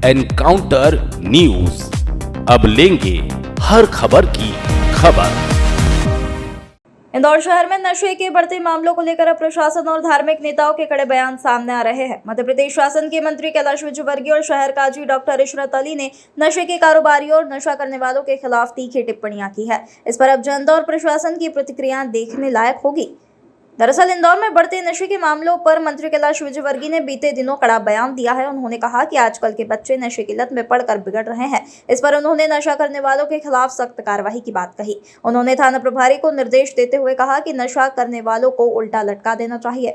Encounter news, अब लेंगे हर खबर की खबर। इंदौर शहर में नशे के बढ़ते मामलों को लेकर अब प्रशासन और धार्मिक नेताओं के कड़े बयान सामने आ रहे हैं। मध्य प्रदेश शासन के मंत्री कैलाश विजयवर्गीय और शहर काजी डॉक्टर इशरत अली ने नशे के कारोबारियों और नशा करने वालों के खिलाफ तीखी टिप्पणियां की है। इस पर अब जनता और प्रशासन की प्रतिक्रिया देखने लायक होगी। दरअसल इंदौर में बढ़ते नशे के मामलों पर मंत्री कैलाश विजयवर्गीय ने बीते दिनों कड़ा बयान दिया है। उन्होंने कहा कि आजकल के बच्चे नशे की लत में पड़कर बिगड़ रहे हैं। इस पर उन्होंने नशा करने वालों के खिलाफ सख्त कार्रवाई की बात कही। उन्होंने थाना प्रभारी को निर्देश देते हुए कहा कि नशा करने वालों को उल्टा लटका देना चाहिए।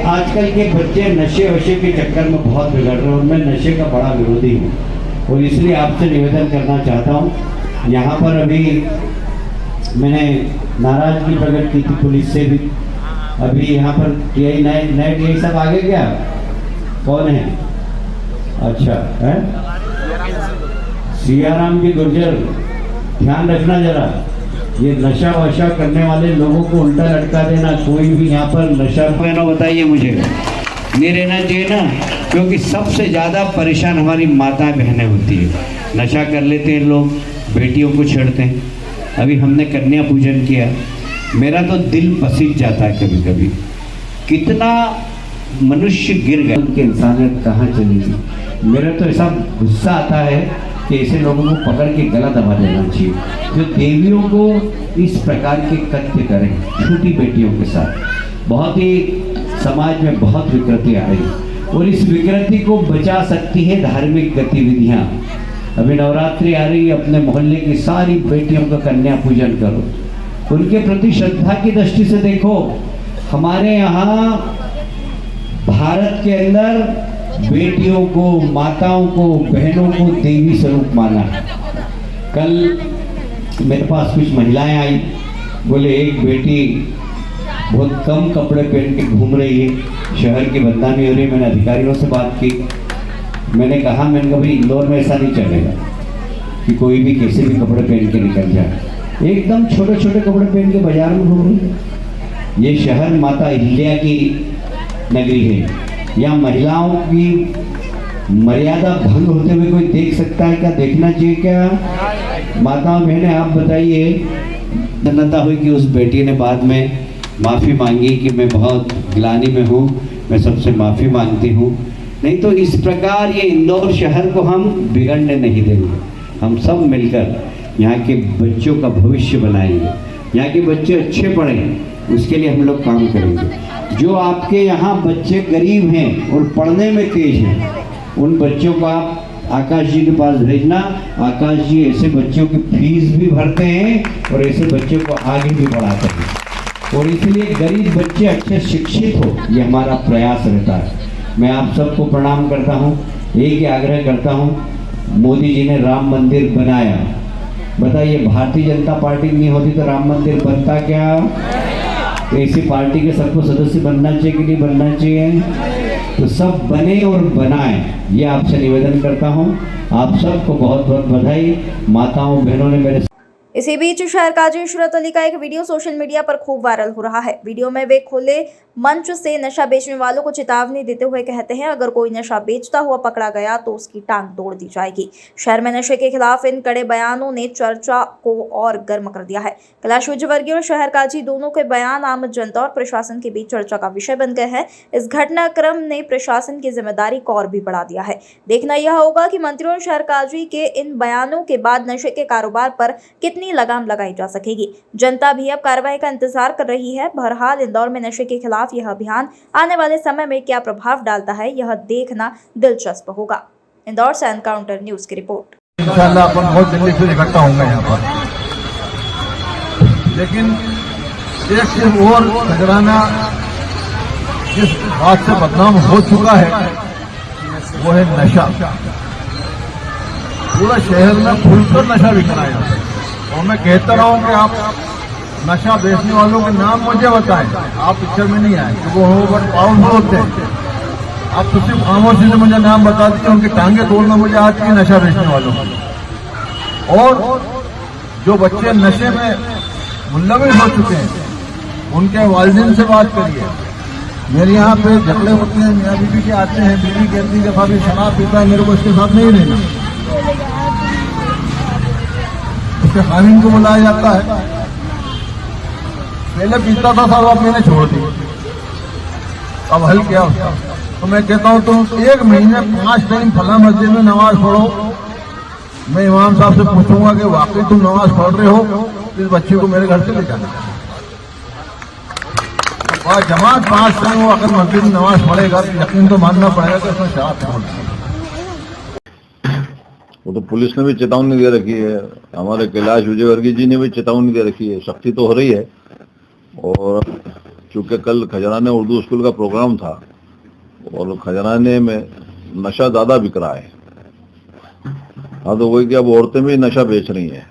आजकल के बच्चे नशे वशे के चक्कर में बहुत बिगड़ रहे हैं और मैं नशे का बड़ा विरोधी हूँ और इसलिए आपसे निवेदन करना चाहता हूँ। यहाँ पर अभी मैंने नाराजगी प्रकट की थी पुलिस से भी। अभी यहाँ पर नए टीआई सब आगे क्या कौन है? अच्छा है सियाराम जी गुर्जर, ध्यान रखना जरा, ये नशा वशा करने वाले लोगों को उल्टा लटका देना। कोई भी यहाँ पर नशा पहनो बताइए मुझे, नहीं रहना चाहिए ना, क्योंकि सबसे ज़्यादा परेशान हमारी माता बहनें होती है। नशा कर लेते हैं लोग, बेटियों को छेड़ते हैं। अभी हमने कन्या पूजन किया, मेरा तो दिल पसीज जाता है कभी कभी। कितना मनुष्य गिर गया, उनकी इंसानियत कहाँ चली गई। मेरा तो ऐसा गुस्सा आता है कि ऐसे लोगों को पकड़ के गला दबा देना चाहिए जो देवियों को इस प्रकार के कृत्य करें छोटी बेटियों के साथ। बहुत ही समाज में बहुत विकृति आ रही और इस विकृति को बचा सकती है धार्मिक गतिविधियाँ। अभी नवरात्रि आ रही है, अपने मोहल्ले की सारी बेटियों का कन्या पूजन करो, उनके प्रति श्रद्धा की दृष्टि से देखो। हमारे यहाँ भारत के अंदर बेटियों को, माताओं को, बहनों को देवी स्वरूप माना। कल मेरे पास कुछ महिलाएं आई, बोले एक बेटी बहुत कम कपड़े पहन के घूम रही है, शहर की बदनामी हो रही है। मैंने अधिकारियों से बात की, मैंने कहा भाई इंदौर में ऐसा नहीं चलेगा कि कोई भी कैसे भी कपड़े पहन के निकल जाए। एकदम छोटे छोटे कपड़े पहन के बाजार में घूम रही है। ये शहर माता अहिल्या की नगरी है। यहाँ महिलाओं की मर्यादा भंग होते हुए कोई देख सकता है क्या? देखना चाहिए क्या? माताओं बहनें आप बताइए। धन्यता हुई कि उस बेटी ने बाद में माफ़ी मांगी कि मैं बहुत ग्लानि में हूँ, मैं सबसे माफ़ी मांगती हूँ। नहीं तो इस प्रकार ये इंदौर शहर को हम बिगड़ने नहीं देंगे। हम सब मिलकर यहाँ के बच्चों का भविष्य बनाएंगे, यहाँ के बच्चे अच्छे पढ़ें, उसके लिए हम लोग काम करेंगे। जो आपके यहाँ बच्चे गरीब हैं और पढ़ने में तेज हैं, उन बच्चों को आप आकाश जी के पास भेजना। आकाश जी ऐसे बच्चों की फीस भी भरते हैं और ऐसे बच्चों को आगे भी बढ़ाते हैं और इसलिए गरीब बच्चे अच्छे शिक्षित हो, ये हमारा प्रयास रहता है। मैं आप सबको प्रणाम करता हूँ, एक ही आग्रह करता हूँ। मोदी जी ने राम मंदिर बनाया, बताइए भारतीय जनता पार्टी नहीं होती तो राम मंदिर बनता क्या? तो ऐसी पार्टी के सबको सदस्य बनना चाहिए कि नहीं बनना चाहिए? तो सब बने और बनाएं, ये आपसे निवेदन करता हूं। आप सबको बहुत बहुत बधाई। माताओं बहनों ने मेरे इसी बीच शहर काजी इशरत अली का एक वीडियो सोशल मीडिया पर खूब वायरल हो रहा है। वीडियो में वे खुले मंच से नशा बेचने वालों को चेतावनी देते हुए कहते हैं, अगर कोई नशा बेचता हुआ पकड़ा गया तो उसकी टांग तोड़ दी जाएगी। शहर में नशे के खिलाफ इन कड़े बयानों ने चर्चा को और गर्म कर दिया है। कैलाश विजयवर्गीय और शहर काजी दोनों के बयान आम जनता और प्रशासन के बीच चर्चा का विषय बन गए हैं। इस घटनाक्रम ने प्रशासन की जिम्मेदारी को और भी बढ़ा दिया है। देखना यह होगा कि मंत्री और शहर काजी के इन बयानों के बाद नशे के कारोबार पर कितनी लगाम लगाई जा सकेगी। जनता भी अब कार्रवाई का इंतजार कर रही है। बहरहाल इंदौर में नशे के खिलाफ यह अभियान आने वाले समय में क्या प्रभाव डालता है, यह देखना दिलचस्प होगा। इंदौर से एनकाउंटर न्यूज की रिपोर्ट। इंशाअल्लाह अपन बहुत जल्दी फिर इकट्ठा होंगे यहाँ पर, लेकिन एक सिर्फ और नजराना जिस बात से बदनाम हो चुका है वो है नशा। पूरा शहर में खुलकर नशा बिक रहा है और मैं कहता रहा हूँ कि आप नशा बेचने वालों के नाम मुझे बताएं। आप पिक्चर में नहीं आए क्योंकि वो बहुत पावरफुल होते हैं। आप तो सिर्फ खामोशी से मुझे नाम बता दीजिए, उनकी टांगे तोड़ना मुझे आती है नशा बेचने वालों को। और जो बच्चे नशे में मुल्लविस हो चुके हैं उनके वालिदैन से बात करिए, मेरे यहाँ पे झगड़े होते हैं, मियाँ बीवी के आते हैं, बीवी कहती है दफा भी शराब पीता है, मेरे को इसके साथ नहीं रहना। उसके खामिन को बुलाया जाता है, पहले पीता था साहब, अब मैंने छोड़ दी, अब हल क्या उसका? तो मैं कहता हूँ तुम 1 महीने 5 टाइम फला मस्जिद में नमाज पढ़ो, मैं इमाम साहब से पूछूंगा कि वाकई तुम नमाज पढ़ रहे हो, इस बच्चे को मेरे घर से ले जाना। और जमात 5 टाइम वो अगर मस्जिद में नमाज पढ़ेगा तो यकीन तो मानना पड़ेगा कि उसमें शराब है। वो तो पुलिस ने भी चेतावनी दे रखी है, हमारे कैलाश विजयवर्गीय जी ने भी चेतावनी दे रखी है, सख्ती तो हो रही है। और चूंकि कल खजराने उर्दू स्कूल का प्रोग्राम था और खजराने में नशा ज्यादा बिक रहा है, हाँ तो वही कि अब औरतें भी नशा बेच रही हैं,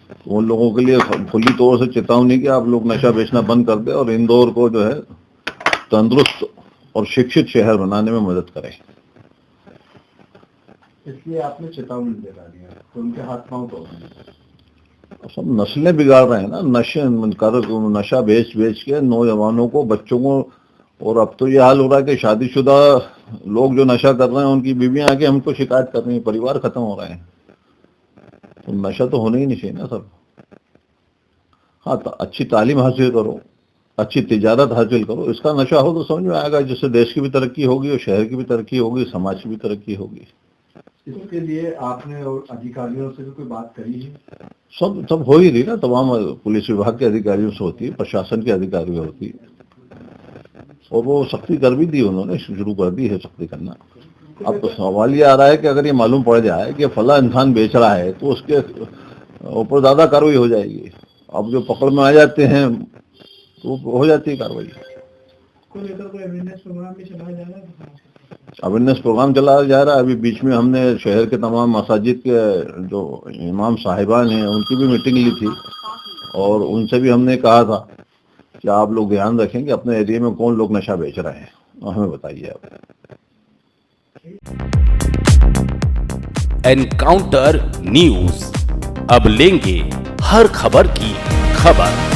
तो उन लोगों के लिए खुली तौर से चेतावनी कि आप लोग नशा बेचना बंद कर दें और इंदौर को जो है तंदुरुस्त और शिक्षित शहर बनाने में मदद करें। इसलिए आपने चेतावनी दे डाली है, तो उनके हाथ पांव तो सब नस्लें बिगाड़ रहे हैं ना, नशा बेच के नौजवानों को, बच्चों को। और अब तो ये हाल हो रहा है कि शादीशुदा लोग जो नशा कर रहे हैं उनकी बीवियां आके हमको शिकायत कर रही हैं, परिवार खत्म हो रहे हैं। तो नशा तो होना ही नहीं चाहिए ना सब। हाँ तो अच्छी तालीम हासिल करो, अच्छी तिजारत हासिल करो, इसका नशा हो तो समझ में आएगा, जिससे देश की भी तरक्की होगी और शहर की भी तरक्की होगी, समाज की भी तरक्की होगी। इसके लिए आपने और अधिकारियों से भी कोई बात करी है? सब हो ही रही ना, तमाम पुलिस विभाग के अधिकारियों से होती है, प्रशासन के अधिकारियों होती है, और वो सख्ती कर भी दी, उन्होंने शुरू कर दी है सख्ती करना। अब तो सवाल ये आ रहा है कि अगर ये मालूम पड़ जाए कि फला इंसान बेच रहा है तो उसके ऊपर ज्यादा कार्रवाई हो जाएगी। अब जो पकड़ में आ जाते हैं तो हो जाती है कार्रवाई। अवेयरनेस प्रोग्राम चलाया जा रहा है। अभी बीच में हमने शहर के तमाम मसाजिद के जो इमाम साहिबान हैं उनकी भी मीटिंग ली थी, और उनसे भी हमने कहा था कि आप लोग ध्यान रखें कि अपने एरिया में कौन लोग नशा बेच रहे हैं, हमें बताइए आप। एनकाउंटर न्यूज, अब लेंगे हर खबर की खबर।